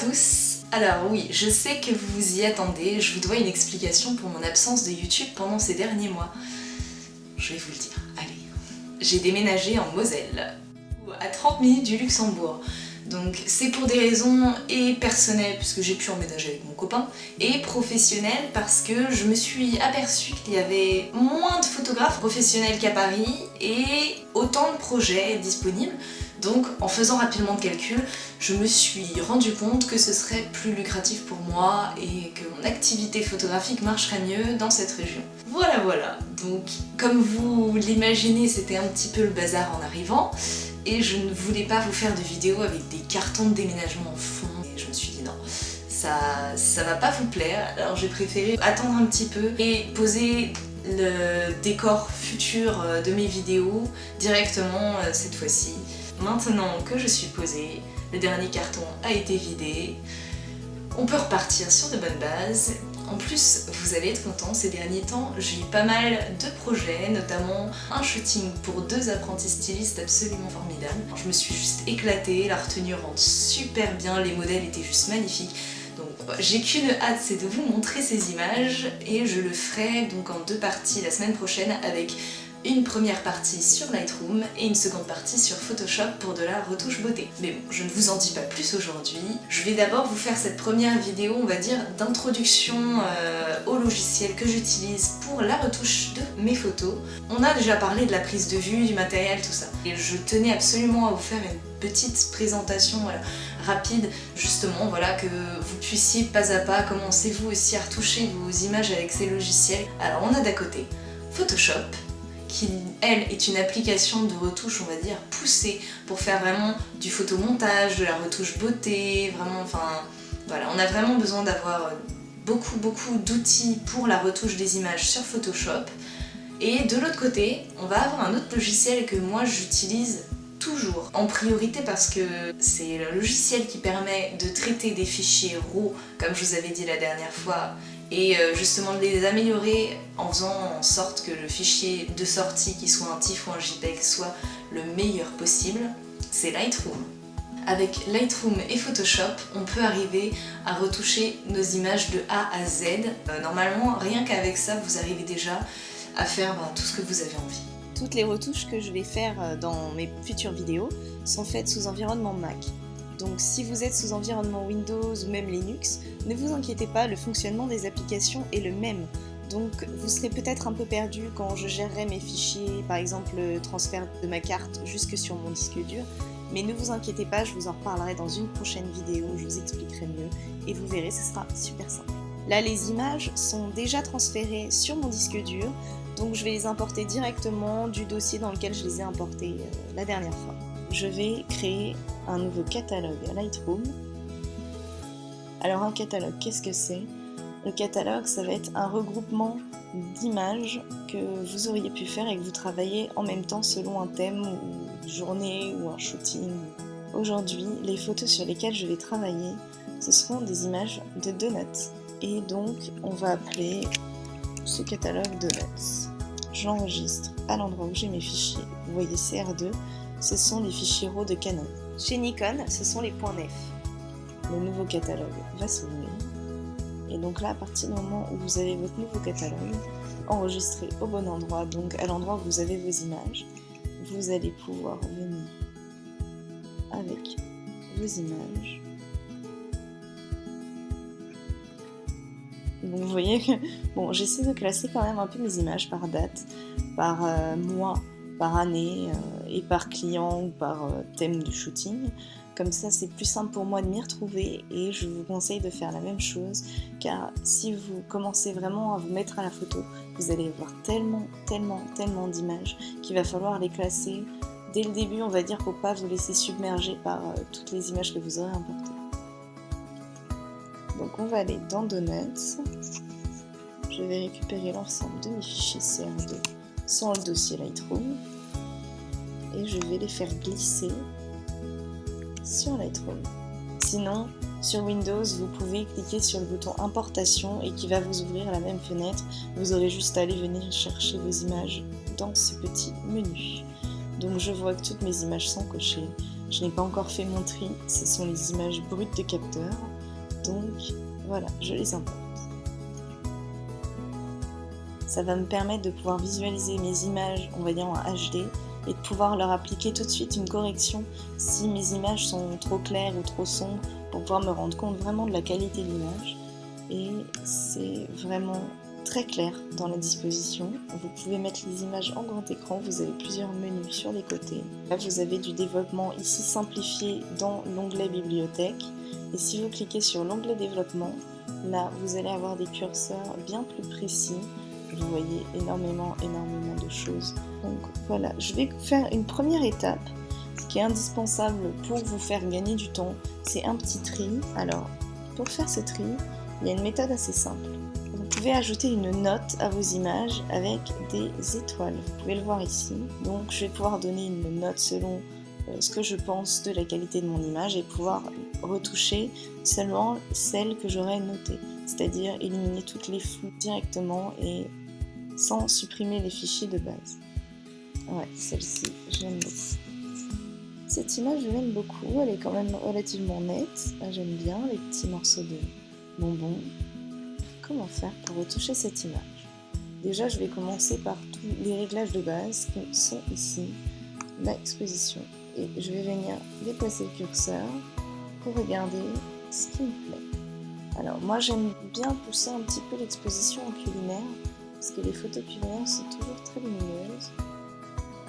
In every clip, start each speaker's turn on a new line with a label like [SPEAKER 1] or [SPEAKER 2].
[SPEAKER 1] tous! Alors oui, je sais que vous vous y attendez, je vous dois une explication pour mon absence de YouTube pendant ces derniers mois. Je vais vous le dire, allez. J'ai déménagé en Moselle, à 30 minutes du Luxembourg. Donc c'est pour des raisons et personnelles, puisque j'ai pu emménager avec mon copain, et professionnelles parce que je me suis aperçue qu'il y avait moins de photographes professionnels qu'à Paris et autant de projets disponibles. Donc en faisant rapidement le calcul, je me suis rendu compte que ce serait plus lucratif pour moi et que mon activité photographique marcherait mieux dans cette région. Voilà. Donc comme vous l'imaginez, c'était un petit peu le bazar en arrivant. Et je ne voulais pas vous faire de vidéos avec des cartons de déménagement en fond. Et je me suis dit non, ça va pas vous plaire. Alors j'ai préféré attendre un petit peu et poser le décor futur de mes vidéos directement cette fois-ci. Maintenant que je suis posée, le dernier carton a été vidé, on peut repartir sur de bonnes bases. En plus, vous allez être contents, ces derniers temps, j'ai eu pas mal de projets, notamment un shooting pour 2 apprentis stylistes absolument formidables. Je me suis juste éclatée, la retenue rentre super bien, les modèles étaient juste magnifiques. Donc j'ai qu'une hâte, c'est de vous montrer ces images et je le ferai donc en 2 parties la semaine prochaine avec une première partie sur Lightroom et une seconde partie sur Photoshop pour de la retouche beauté. Mais bon, je ne vous en dis pas plus aujourd'hui. Je vais d'abord vous faire cette première vidéo, on va dire, d'introduction au logiciel que j'utilise pour la retouche de mes photos. On a déjà parlé de la prise de vue, du matériel, tout ça. Et je tenais absolument à vous faire une petite présentation rapide, justement, voilà, que vous puissiez pas à pas commencer vous aussi à retoucher vos images avec ces logiciels. Alors on a d'à côté Photoshop, qui, elle, est une application de retouche, on va dire, poussée pour faire vraiment du photomontage, de la retouche beauté, vraiment, enfin, voilà, on a vraiment besoin d'avoir beaucoup d'outils pour la retouche des images sur Photoshop. Et de l'autre côté, on va avoir un autre logiciel que moi j'utilise toujours en priorité parce que c'est le logiciel qui permet de traiter des fichiers RAW, comme je vous avais dit la dernière fois, et justement de les améliorer en faisant en sorte que le fichier de sortie, qui soit un TIFF ou un JPEG, soit le meilleur possible, c'est Lightroom. Avec Lightroom et Photoshop, on peut arriver à retoucher nos images de A à Z. Normalement, rien qu'avec ça, vous arrivez déjà à faire tout ce que vous avez envie. Toutes les retouches que je vais faire dans mes futures vidéos sont faites sous environnement Mac. Donc si vous êtes sous environnement Windows ou même Linux, ne vous inquiétez pas, le fonctionnement des applications est le même. Donc vous serez peut-être un peu perdu quand je gérerai mes fichiers, par exemple le transfert de ma carte jusque sur mon disque dur. Mais ne vous inquiétez pas, je vous en reparlerai dans une prochaine vidéo, je vous expliquerai mieux et vous verrez, ce sera super simple. Là, les images sont déjà transférées sur mon disque dur, donc je vais les importer directement du dossier dans lequel je les ai importées la dernière fois. Je vais créer un nouveau catalogue à Lightroom. Alors un catalogue, qu'est-ce que c'est? Le catalogue, ça va être un regroupement d'images que vous auriez pu faire et que vous travaillez en même temps selon un thème ou une journée ou un shooting. Aujourd'hui, les photos sur lesquelles je vais travailler, ce seront des images de donuts. Et donc, on va appeler ce catalogue donuts. J'enregistre à l'endroit où j'ai mes fichiers. Vous voyez CR2, ce sont les fichiers RAW de Canon. Chez Nikon, ce sont les points nef. Le nouveau catalogue va s'ouvrir. Et donc là, à partir du moment où vous avez votre nouveau catalogue, enregistré au bon endroit, donc à l'endroit où vous avez vos images, vous allez pouvoir venir avec vos images. Donc vous voyez que bon, j'essaie de classer quand même un peu mes images par date, par mois, par année et par client ou par thème du shooting. Comme ça, c'est plus simple pour moi de m'y retrouver et je vous conseille de faire la même chose car si vous commencez vraiment à vous mettre à la photo, vous allez avoir tellement d'images qu'il va falloir les classer dès le début, on va dire, pour pas vous laisser submerger par toutes les images que vous aurez importées. Donc on va aller dans Donuts, je vais récupérer l'ensemble de mes fichiers CR2 sur le dossier Lightroom et je vais les faire glisser sur Lightroom. Sinon, sur Windows, vous pouvez cliquer sur le bouton Importation et qui va vous ouvrir la même fenêtre. Vous aurez juste à aller venir chercher vos images dans ce petit menu. Donc je vois que toutes mes images sont cochées. Je n'ai pas encore fait mon tri, ce sont les images brutes de capteur.
[SPEAKER 2] Donc voilà, je les importe. Ça va me permettre de pouvoir visualiser mes images, on va dire en HD, et de pouvoir leur appliquer tout de suite une correction si mes images sont trop claires ou trop sombres, pour pouvoir me rendre compte vraiment de la qualité de l'image. Et c'est vraiment très clair dans la disposition. Vous pouvez mettre les images en grand écran, vous avez plusieurs menus sur les côtés. Là vous avez du développement ici simplifié dans l'onglet bibliothèque. Et si vous cliquez sur l'onglet développement, là vous allez avoir des curseurs bien plus précis. Vous voyez énormément de choses. Donc voilà, je vais faire une première étape. Ce qui est indispensable pour vous faire gagner du temps, c'est un petit tri. Alors, pour faire ce tri, il y a une méthode assez simple. Vous pouvez ajouter une note à vos images avec des étoiles. Vous pouvez le voir ici. Donc je vais pouvoir donner une note selon ce que je pense de la qualité de mon image et pouvoir retoucher seulement celles que j'aurais notées. C'est-à-dire éliminer toutes les flous directement et sans supprimer les fichiers de base. Ouais, celle-ci, j'aime beaucoup. Cette image, je l'aime beaucoup, elle est quand même relativement nette. J'aime bien les petits morceaux de bonbons. Comment faire pour retoucher cette image? Déjà, je vais commencer par tous les réglages de base qui sont ici, l'exposition. Et je vais venir déplacer le curseur pour regarder ce qui me plaît. Alors, moi, j'aime bien pousser un petit peu l'exposition en culinaire, parce que les photos culinaires sont toujours très lumineuses.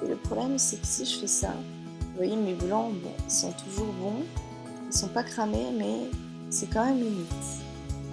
[SPEAKER 2] Et le problème, c'est que si je fais ça, vous voyez, mes blancs, bon, ils sont toujours bons, ils sont pas cramés, mais c'est quand même limite.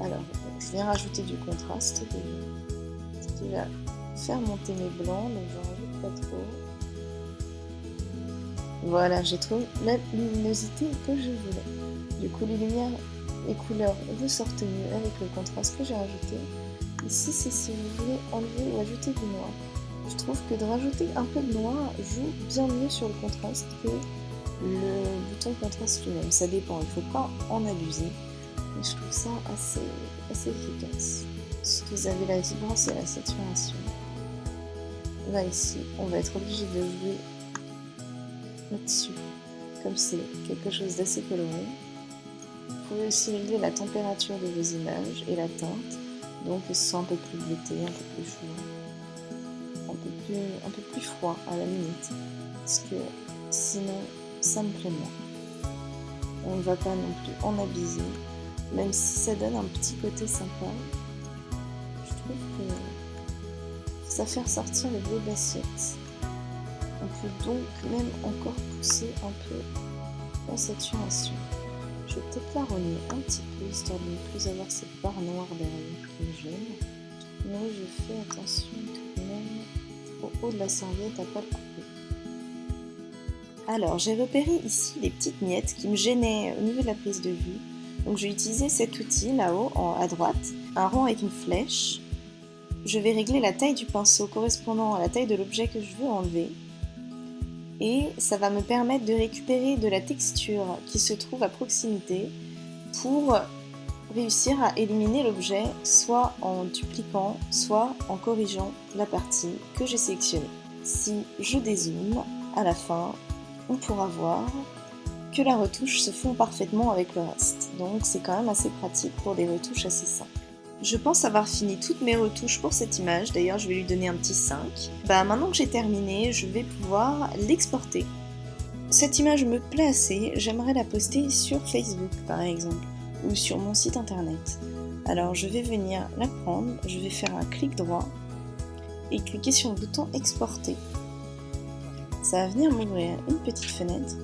[SPEAKER 2] Alors, je viens rajouter du contraste déjà, ce qui va faire monter mes blancs, donc j'en rajoute pas trop. Voilà, j'ai trouvé la luminosité que je voulais. Du coup, les lumières et couleurs ressortent mieux avec le contraste que j'ai rajouté. Ici, c'est si vous voulez enlever ou ajouter du noir. Je trouve que de rajouter un peu de noir joue bien mieux sur le contraste que le bouton contraste lui-même. Ça dépend, il ne faut pas en abuser. Mais je trouve ça assez efficace. Si vous avez la vibrance et la saturation, là ici, on va être obligé de jouer là-dessus. Comme c'est quelque chose d'assez coloré. Vous pouvez aussi régler la température de vos images et la teinte. Donc que ce soit un peu plus bleuté, un peu plus chaud, un peu plus froid à la limite. Parce que sinon, ça me plaît moins. On ne va pas non plus en abuser. Même si ça donne un petit côté sympa, je trouve que ça fait ressortir le bleu d'assiette. On peut donc même encore pousser un peu la saturation. Je vais peut-être la rogner un petit peu, histoire de ne plus avoir cette barre noire derrière que j'aime. Mais je fais attention tout de même au haut de la serviette à ne pas le couper. Alors, j'ai repéré ici des petites miettes qui me gênaient au niveau de la prise de vue. Donc je vais utiliser cet outil là-haut, à droite, un rond avec une flèche. Je vais régler la taille du pinceau correspondant à la taille de l'objet que je veux enlever. Et ça va me permettre de récupérer de la texture qui se trouve à proximité pour réussir à éliminer l'objet, soit en dupliquant, soit en corrigeant la partie que j'ai sélectionnée. Si je dézoome, à la fin, on pourra voir que la retouche se fond parfaitement avec le reste. Donc c'est quand même assez pratique pour des retouches assez simples. Je pense avoir fini toutes mes retouches pour cette image, d'ailleurs je vais lui donner un petit 5. Maintenant que j'ai terminé, je vais pouvoir l'exporter. Cette image me plaît assez, j'aimerais la poster sur Facebook par exemple, ou sur mon site internet. Alors je vais venir la prendre, je vais faire un clic droit et cliquer sur le bouton exporter. Ça va venir m'ouvrir une petite fenêtre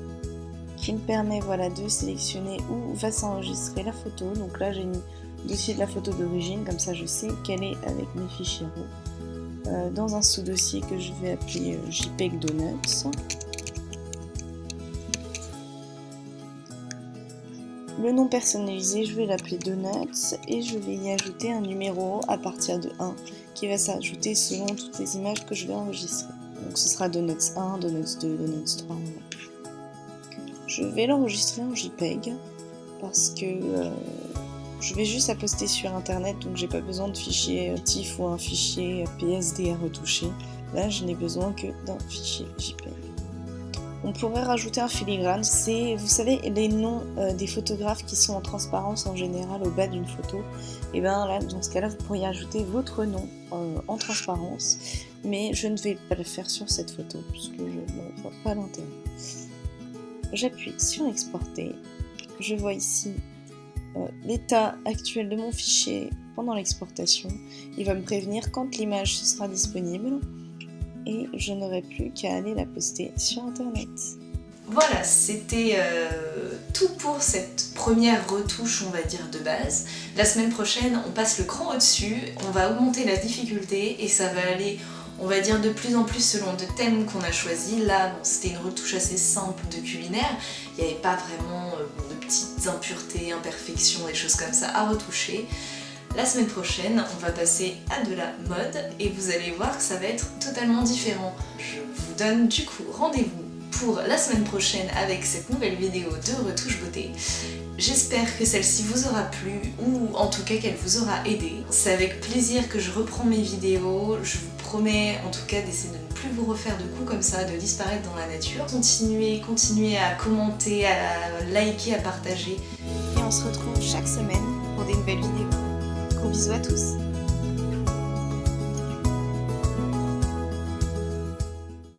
[SPEAKER 2] qui me permet de sélectionner où va s'enregistrer la photo. Donc là j'ai mis le dossier de la photo d'origine, comme ça je sais qu'elle est avec mes fichiers RAW. Dans un sous-dossier que je vais appeler JPEG Donuts. Le nom personnalisé, je vais l'appeler Donuts et je vais y ajouter un numéro à partir de 1 qui va s'ajouter selon toutes les images que je vais enregistrer. Donc ce sera Donuts 1, Donuts 2, Donuts 3. Je vais l'enregistrer en JPEG parce que je vais juste la poster sur internet, donc j'ai pas besoin de fichier TIFF ou un fichier PSD à retoucher. Là je n'ai besoin que d'un fichier JPEG. On pourrait rajouter un filigrane, c'est, vous savez, les noms des photographes qui sont en transparence en général au bas d'une photo. Et bien là, dans ce cas-là, vous pourriez ajouter votre nom en transparence, mais je ne vais pas le faire sur cette photo, puisque je ne vois pas l'intérêt. J'appuie sur exporter, je vois ici l'état actuel de mon fichier pendant l'exportation. Il va me prévenir quand l'image sera disponible et je n'aurai plus qu'à aller la poster sur internet.
[SPEAKER 1] Voilà, c'était tout pour cette première retouche, on va dire, de base. La semaine prochaine, on passe le cran au-dessus, on va augmenter la difficulté et ça va aller, on va dire, de plus en plus selon le thème qu'on a choisi. Là, bon, c'était une retouche assez simple de culinaire, il n'y avait pas vraiment de petites impuretés, imperfections, des choses comme ça à retoucher. La semaine prochaine, on va passer à de la mode et vous allez voir que ça va être totalement différent. Je vous donne du coup rendez-vous pour la semaine prochaine avec cette nouvelle vidéo de retouche beauté. J'espère que celle-ci vous aura plu ou en tout cas qu'elle vous aura aidé. C'est avec plaisir que je reprends mes vidéos. Je vous promets en tout cas d'essayer de ne plus vous refaire de coups comme ça, de disparaître dans la nature. Continuez à commenter, à liker, à partager.
[SPEAKER 2] Et on se retrouve chaque semaine pour des nouvelles vidéos. Gros bisous à tous!